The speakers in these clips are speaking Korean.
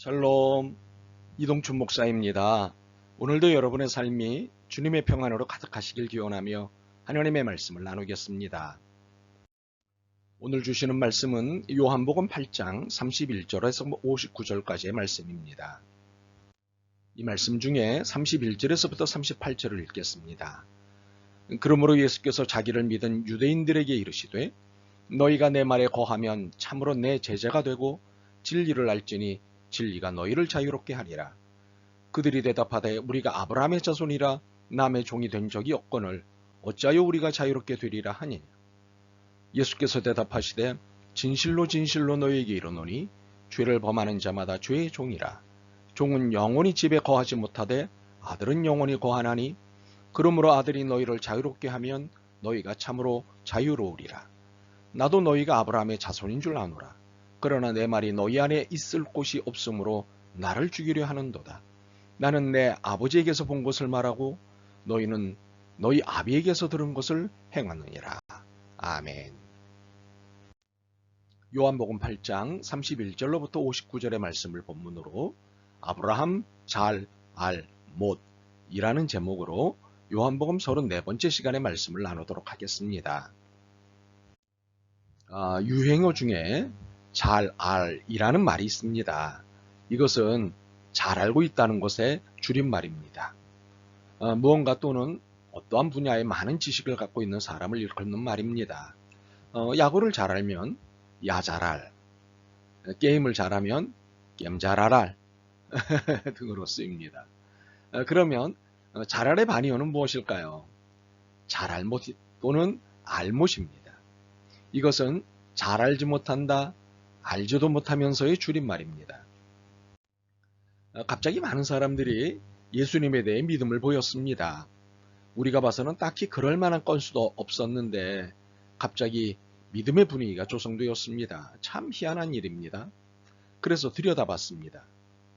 샬롬, 이동춘 목사입니다. 오늘도 여러분의 삶이 주님의 평안으로 가득하시길 기원하며 하나님의 말씀을 나누겠습니다. 오늘 주시는 말씀은 요한복음 8장 31절에서 59절까지의 말씀입니다. 이 말씀 중에 31절에서부터 38절을 읽겠습니다. 그러므로 예수께서 자기를 믿은 유대인들에게 이르시되 너희가 내 말에 거하면 참으로 내 제자가 되고 진리를 알지니 진리가 너희를 자유롭게 하리라. 그들이 대답하되 우리가 아브라함의 자손이라 남의 종이 된 적이 없거늘 어찌하여 우리가 자유롭게 되리라 하니냐. 예수께서 대답하시되 진실로 진실로 너희에게 이르노니 죄를 범하는 자마다 죄의 종이라. 종은 영원히 집에 거하지 못하되 아들은 영원히 거하나니 그러므로 아들이 너희를 자유롭게 하면 너희가 참으로 자유로우리라. 나도 너희가 아브라함의 자손인 줄 아노라. 그러나 내 말이 너희 안에 있을 곳이 없으므로 나를 죽이려 하는도다. 나는 내 아버지에게서 본 것을 말하고 너희는 너희 아비에게서 들은 것을 행하느니라. 아멘. 요한복음 8장 31절로부터 59절의 말씀을 본문으로 아브라함 잘 알 못이라는 제목으로 요한복음 34번째 시간의 말씀을 나누도록 하겠습니다. 유행어 중에 잘 알이라는 말이 있습니다. 이것은 잘 알고 있다는 것의 줄임말입니다. 무언가 또는 어떠한 분야에 많은 지식을 갖고 있는 사람을 일컫는 말입니다. 야구를 잘 알면 야 잘 알, 게임을 잘하면 게임 잘 알알 등으로 쓰입니다. 그러면 잘 알의 반의어는 무엇일까요? 잘 알못 또는 알못입니다. 이것은 잘 알지 못한다, 알지도 못하면서의 줄임말입니다. 갑자기 많은 사람들이 예수님에 대해 믿음을 보였습니다. 우리가 봐서는 딱히 그럴 만한 건수도 없었는데 갑자기 믿음의 분위기가 조성되었습니다. 참 희한한 일입니다. 그래서 들여다봤습니다.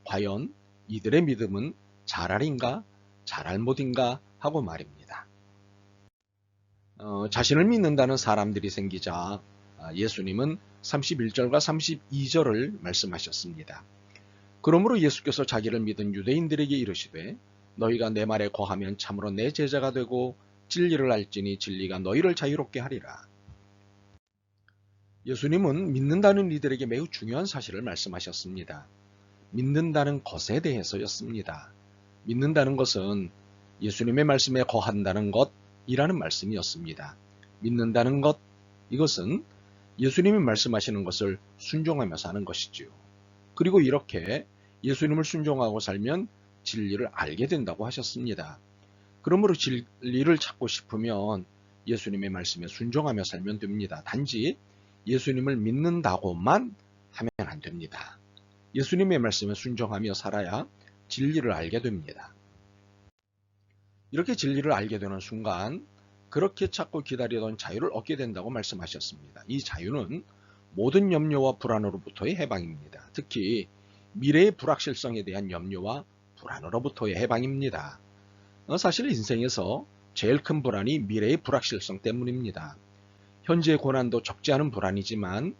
과연 이들의 믿음은 잘알인가 잘알못인가 하고 말입니다. 자신을 믿는다는 사람들이 생기자 예수님은 31절과 32절을 말씀하셨습니다. 그러므로 예수께서 자기를 믿은 유대인들에게 이르시되 너희가 내 말에 거하면 참으로 내 제자가 되고 진리를 알지니 진리가 너희를 자유롭게 하리라. 예수님은 믿는다는 이들에게 매우 중요한 사실을 말씀하셨습니다. 믿는다는 것에 대해서였습니다. 믿는다는 것은 예수님의 말씀에 거한다는 것이라는 말씀이었습니다. 믿는다는 것, 이것은 예수님이 말씀하시는 것을 순종하며 사는 것이지요. 그리고 이렇게 예수님을 순종하고 살면 진리를 알게 된다고 하셨습니다. 그러므로 진리를 찾고 싶으면 예수님의 말씀에 순종하며 살면 됩니다. 단지 예수님을 믿는다고만 하면 안 됩니다. 예수님의 말씀에 순종하며 살아야 진리를 알게 됩니다. 이렇게 진리를 알게 되는 순간 그렇게 찾고 기다리던 자유를 얻게 된다고 말씀하셨습니다. 이 자유는 모든 염려와 불안으로부터의 해방입니다. 특히 미래의 불확실성에 대한 염려와 불안으로부터의 해방입니다. 사실 인생에서 제일 큰 불안이 미래의 불확실성 때문입니다. 현재의 고난도 적지 않은 불안이지만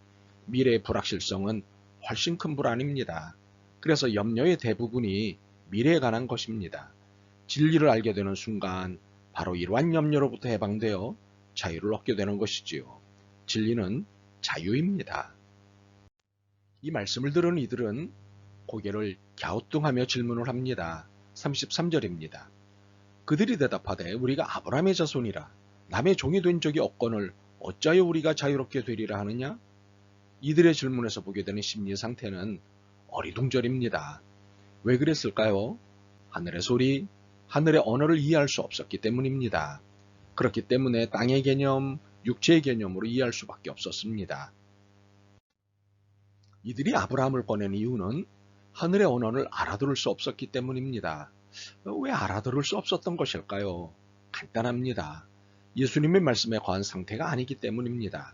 미래의 불확실성은 훨씬 큰 불안입니다. 그래서 염려의 대부분이 미래에 관한 것입니다. 진리를 알게 되는 순간 바로 이러한 염려로부터 해방되어 자유를 얻게 되는 것이지요. 진리는 자유입니다. 이 말씀을 들은 이들은 고개를 갸우뚱하며 질문을 합니다. 33절입니다. 그들이 대답하되 우리가 아브라함의 자손이라 남의 종이 된 적이 없거늘 어찌하여 우리가 자유롭게 되리라 하느냐? 이들의 질문에서 보게 되는 심리 상태는 어리둥절입니다. 왜 그랬을까요? 하늘의 소리, 하늘의 언어를 이해할 수 없었기 때문입니다. 그렇기 때문에 땅의 개념, 육체의 개념으로 이해할 수밖에 없었습니다. 이들이 아브라함을 꺼낸 이유는 하늘의 언어를 알아들을 수 없었기 때문입니다. 왜 알아들을 수 없었던 것일까요? 간단합니다. 예수님의 말씀에 거한 상태가 아니기 때문입니다.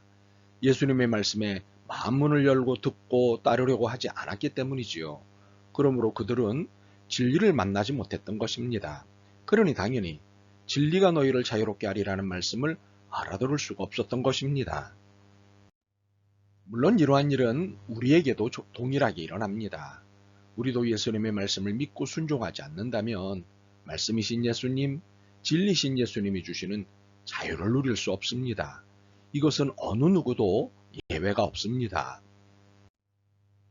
예수님의 말씀에 마음문을 열고 듣고 따르려고 하지 않았기 때문이지요. 그러므로 그들은 진리를 만나지 못했던 것입니다. 그러니 당연히 진리가 너희를 자유롭게 하리라는 말씀을 알아들을 수가 없었던 것입니다. 물론 이러한 일은 우리에게도 동일하게 일어납니다. 우리도 예수님의 말씀을 믿고 순종하지 않는다면 말씀이신 예수님, 진리신 예수님이 주시는 자유를 누릴 수 없습니다. 이것은 어느 누구도 예외가 없습니다.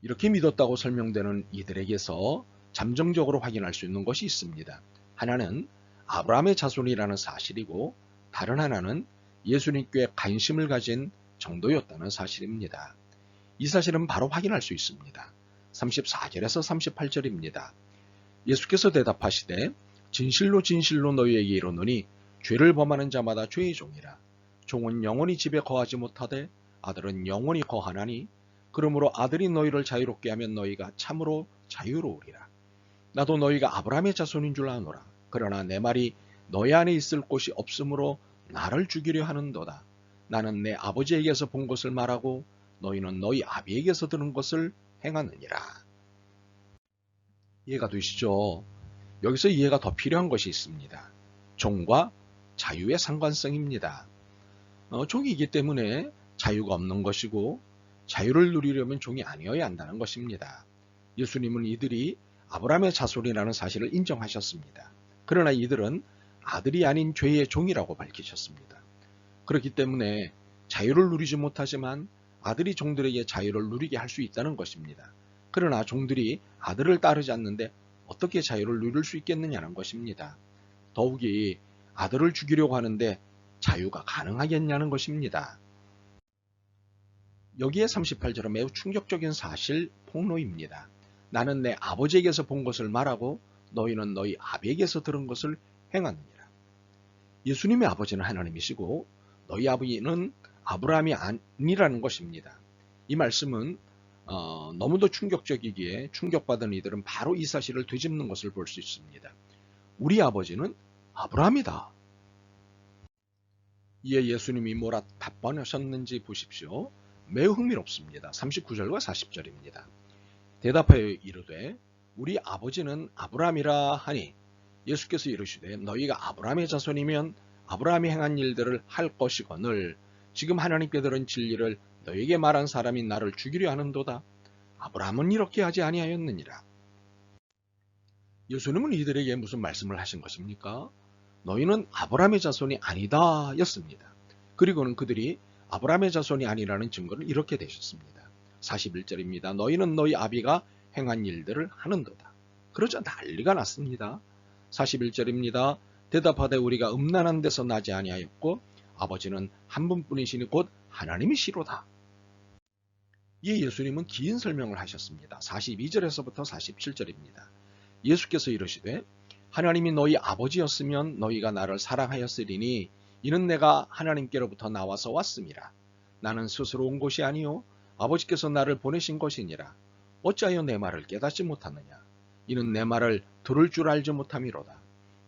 이렇게 믿었다고 설명되는 이들에게서 잠정적으로 확인할 수 있는 것이 있습니다. 하나는 아브라함의 자손이라는 사실이고 다른 하나는 예수님께 관심을 가진 정도였다는 사실입니다. 이 사실은 바로 확인할 수 있습니다. 34절에서 38절입니다. 예수께서 대답하시되 진실로 진실로 너희에게 이르노니 죄를 범하는 자마다 죄의 종이라. 종은 영원히 집에 거하지 못하되 아들은 영원히 거하나니 그러므로 아들이 너희를 자유롭게 하면 너희가 참으로 자유로우리라. 나도 너희가 아브라함의 자손인 줄 아노라. 그러나 내 말이 너희 안에 있을 곳이 없으므로 나를 죽이려 하는도다. 나는 내 아버지에게서 본 것을 말하고 너희는 너희 아비에게서 들은 것을 행하느니라. 이해가 되시죠? 여기서 이해가 더 필요한 것이 있습니다. 종과 자유의 상관성입니다. 종이기 때문에 자유가 없는 것이고 자유를 누리려면 종이 아니어야 한다는 것입니다. 예수님은 이들이 아브라함의 자손이라는 사실을 인정하셨습니다. 그러나 이들은 아들이 아닌 죄의 종이라고 밝히셨습니다. 그렇기 때문에 자유를 누리지 못하지만 아들이 종들에게 자유를 누리게 할 수 있다는 것입니다. 그러나 종들이 아들을 따르지 않는데 어떻게 자유를 누릴 수 있겠느냐는 것입니다. 더욱이 아들을 죽이려고 하는데 자유가 가능하겠냐는 것입니다. 여기에 38절은 매우 충격적인 사실 폭로입니다. 나는 내 아버지에게서 본 것을 말하고 너희는 너희 아비에게서 들은 것을 행하느니라. 예수님의 아버지는 하나님이시고 너희 아버지는 아브라함이 아니라는 것입니다. 이 말씀은 너무도 충격적이기에 충격받은 이들은 바로 이 사실을 되짚는 것을 볼 수 있습니다. 우리 아버지는 아브라함이다. 이에 예수님이 뭐라 답변하셨는지 보십시오. 매우 흥미롭습니다. 39절과 40절입니다. 대답하여 이르되 우리 아버지는 아브라함이라 하니 예수께서 이르시되 너희가 아브라함의 자손이면 아브라함이 행한 일들을 할 것이거늘 지금 하나님께 들은 진리를 너희에게 말한 사람이 나를 죽이려 하는도다. 아브라함은 이렇게 하지 아니하였느니라. 예수님은 이들에게 무슨 말씀을 하신 것입니까? 너희는 아브라함의 자손이 아니다 였습니다. 그리고는 그들이 아브라함의 자손이 아니라는 증거를 이렇게 대셨습니다. 41절입니다. 너희는 너희 아비가 행한 일들을 하는도다. 그러자 난리가 났습니다. 41절입니다. 대답하되 우리가 음란한 데서 나지 아니하였고 아버지는 한 분뿐이시니 곧 하나님이시로다. 이에 예수님은 긴 설명을 하셨습니다. 42절에서부터 47절입니다. 예수께서 이르시되 하나님이 너희 아버지였으면 너희가 나를 사랑하였으리니 이는 내가 하나님께로부터 나와서 왔음이라. 나는 스스로 온 것이 아니요 아버지께서 나를 보내신 것이니라. 어찌하여 내 말을 깨닫지 못하느냐. 이는 내 말을 들을 줄 알지 못함이로다.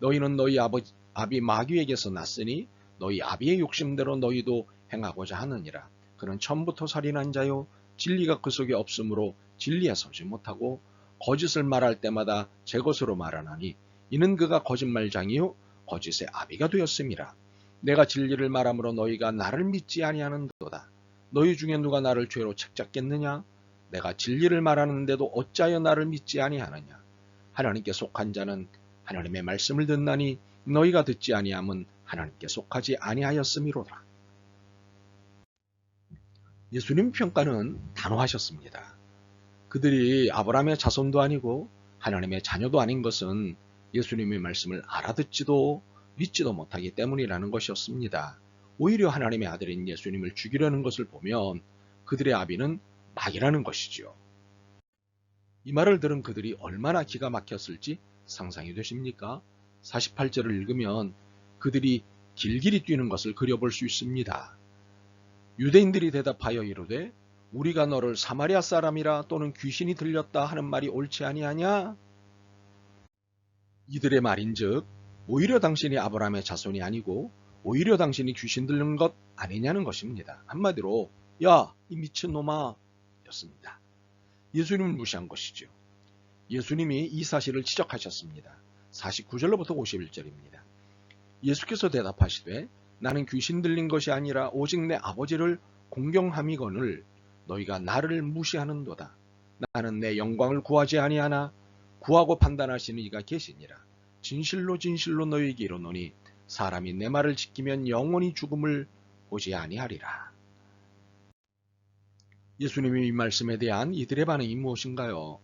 너희는 너희 아비 마귀에게서 났으니 너희 아비의 욕심대로 너희도 행하고자 하느니라. 그는 처음부터 살인한 자요 진리가 그 속에 없으므로 진리에 서지 못하고 거짓을 말할 때마다 제 것으로 말하나니 이는 그가 거짓말장이요 거짓의 아비가 되었음이라. 내가 진리를 말함으로 너희가 나를 믿지 아니하는도다. 너희 중에 누가 나를 죄로 책잡겠느냐? 내가 진리를 말하는데도 어찌하여 나를 믿지 아니하느냐? 하나님께 속한 자는 하나님의 말씀을 듣나니 너희가 듣지 아니함은 하나님께 속하지 아니하였음이로다. 예수님 평가는 단호하셨습니다. 그들이 아브라함의 자손도 아니고 하나님의 자녀도 아닌 것은 예수님의 말씀을 알아듣지도 믿지도 못하기 때문이라는 것이었습니다. 오히려 하나님의 아들인 예수님을 죽이려는 것을 보면 그들의 아비는 마귀라는 것이지요. 이 말을 들은 그들이 얼마나 기가 막혔을지 상상이 되십니까? 48절을 읽으면 그들이 길길이 뛰는 것을 그려볼 수 있습니다. 유대인들이 대답하여 이르되 우리가 너를 사마리아 사람이라 또는 귀신이 들렸다 하는 말이 옳지 아니하냐? 이들의 말인즉 오히려 당신이 아브라함의 자손이 아니고 오히려 당신이 귀신 들린 것 아니냐는 것입니다. 한마디로 야, 이 미친놈아 였습니다. 예수님을 무시한 것이죠. 예수님이 이 사실을 지적하셨습니다. 49절로부터 51절입니다. 예수께서 대답하시되 나는 귀신 들린 것이 아니라 오직 내 아버지를 공경함이거늘 너희가 나를 무시하는도다. 나는 내 영광을 구하지 아니하나 구하고 판단하시는 이가 계시니라. 진실로 진실로 너희에게 이르노니 사람이 내 말을 지키면 영원히 죽음을 보지 아니하리라. 예수님의 이 말씀에 대한 이들의 반응이 무엇인가요?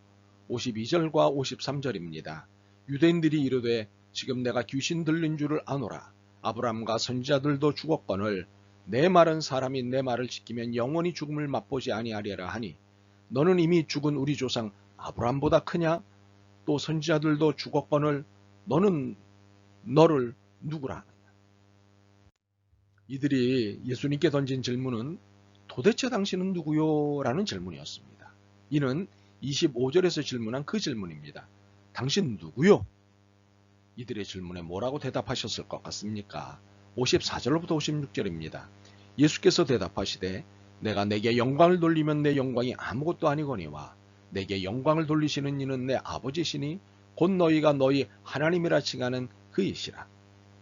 52절과 53절입니다. 유대인들이 이르되 지금 내가 귀신 들린 줄을 아노라. 아브라함과 선지자들도 죽었거늘 내 말은 사람이 내 말을 지키면 영원히 죽음을 맛보지 아니하리라 하니 너는 이미 죽은 우리 조상 아브라함보다 크냐? 또 선지자들도 죽었거늘 너는 너를 누구라 하느냐? 이들이 예수님께 던진 질문은 도대체 당신은 누구요? 라는 질문이었습니다. 이는 25절에서 질문한 그 질문입니다. 당신 누구요? 이들의 질문에 뭐라고 대답하셨을 것 같습니까? 54절부터 56절입니다. 예수께서 대답하시되 내가 내게 영광을 돌리면 내 영광이 아무것도 아니거니와 내게 영광을 돌리시는 이는 내 아버지시니 곧 너희가 너희 하나님이라 칭하는 그이시라.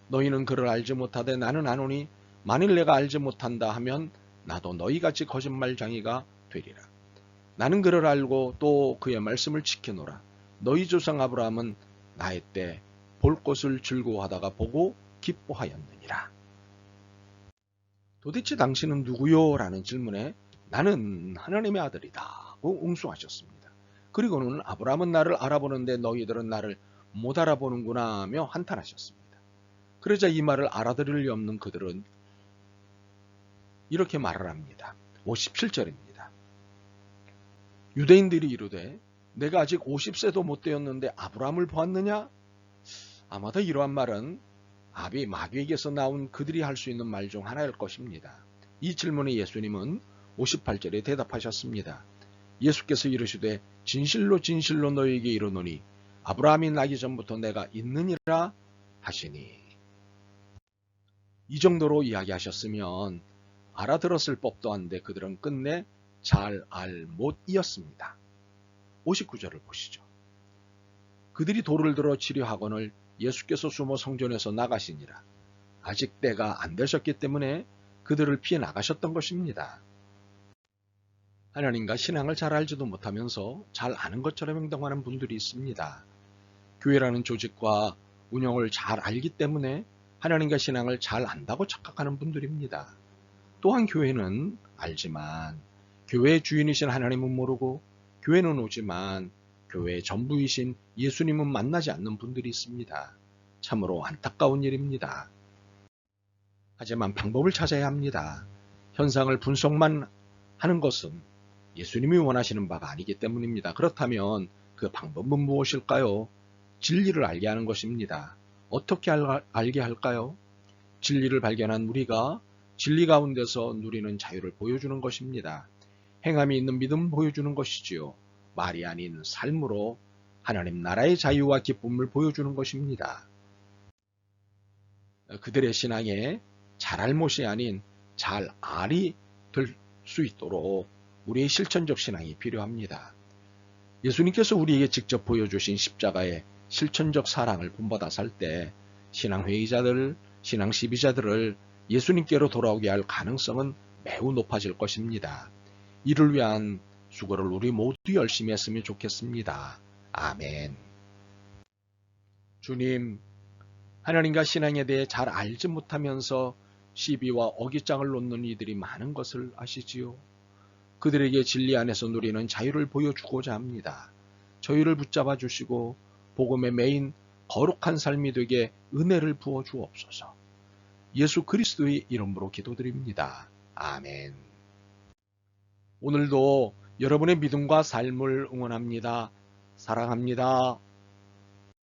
너희는 그를 알지 못하되 나는 아노니 만일 내가 알지 못한다 하면 나도 너희같이 거짓말쟁이가 되리라. 나는 그를 알고 또 그의 말씀을 지켜노라. 너희 조상 아브라함은 나의 때 볼 것을 즐거워하다가 보고 기뻐하였느니라. 도대체 당신은 누구요? 라는 질문에 나는 하나님의 아들이다고 응수하셨습니다. 그리고는 아브라함은 나를 알아보는데 너희들은 나를 못 알아보는구나 하며 한탄하셨습니다. 그러자 이 말을 알아들을 리 없는 그들은 이렇게 말을 합니다. 57절입니다. 유대인들이 이르되 내가 아직 50세도 못 되었는데 아브라함을 보았느냐? 아마도 이러한 말은 아비 마귀에게서 나온 그들이 할 수 있는 말 중 하나일 것입니다. 이 질문에 예수님은 58절에 대답하셨습니다. 예수께서 이르시되 진실로 진실로 너희에게 이르노니 아브라함이 나기 전부터 내가 있느니라 하시니. 이 정도로 이야기하셨으면 알아들었을 법도 한데 그들은 끝내 잘 알 못이었습니다. 59절을 보시죠. 그들이 돌을 들어 치려하거늘 예수께서 숨어 성전에서 나가시니라. 아직 때가 안 되셨기 때문에 그들을 피해 나가셨던 것입니다. 하나님과 신앙을 잘 알지도 못하면서 잘 아는 것처럼 행동하는 분들이 있습니다. 교회라는 조직과 운영을 잘 알기 때문에 하나님과 신앙을 잘 안다고 착각하는 분들입니다. 또한 교회는 알지만 교회의 주인이신 하나님은 모르고 교회는 오지만 교회의 전부이신 예수님은 만나지 않는 분들이 있습니다. 참으로 안타까운 일입니다. 하지만 방법을 찾아야 합니다. 현상을 분석만 하는 것은 예수님이 원하시는 바가 아니기 때문입니다. 그렇다면 그 방법은 무엇일까요? 진리를 알게 하는 것입니다. 어떻게 알게 할까요? 진리를 발견한 우리가 진리 가운데서 누리는 자유를 보여주는 것입니다. 행함이 있는 믿음을 보여주는 것이지요. 말이 아닌 삶으로 하나님 나라의 자유와 기쁨을 보여주는 것입니다. 그들의 신앙에 잘알못이 아닌 잘 알이 될 수 있도록 우리의 실천적 신앙이 필요합니다. 예수님께서 우리에게 직접 보여주신 십자가의 실천적 사랑을 본받아 살 때 신앙회의자들, 신앙 시비자들을 예수님께로 돌아오게 할 가능성은 매우 높아질 것입니다. 이를 위한 수고를 우리 모두 열심히 했으면 좋겠습니다. 아멘. 주님, 하나님과 신앙에 대해 잘 알지 못하면서 시비와 어깃장을 놓는 이들이 많은 것을 아시지요. 그들에게 진리 안에서 누리는 자유를 보여주고자 합니다. 저희를 붙잡아 주시고 복음의 메인 거룩한 삶이 되게 은혜를 부어 주옵소서. 예수 그리스도의 이름으로 기도드립니다. 아멘. 오늘도 여러분의 믿음과 삶을 응원합니다. 사랑합니다.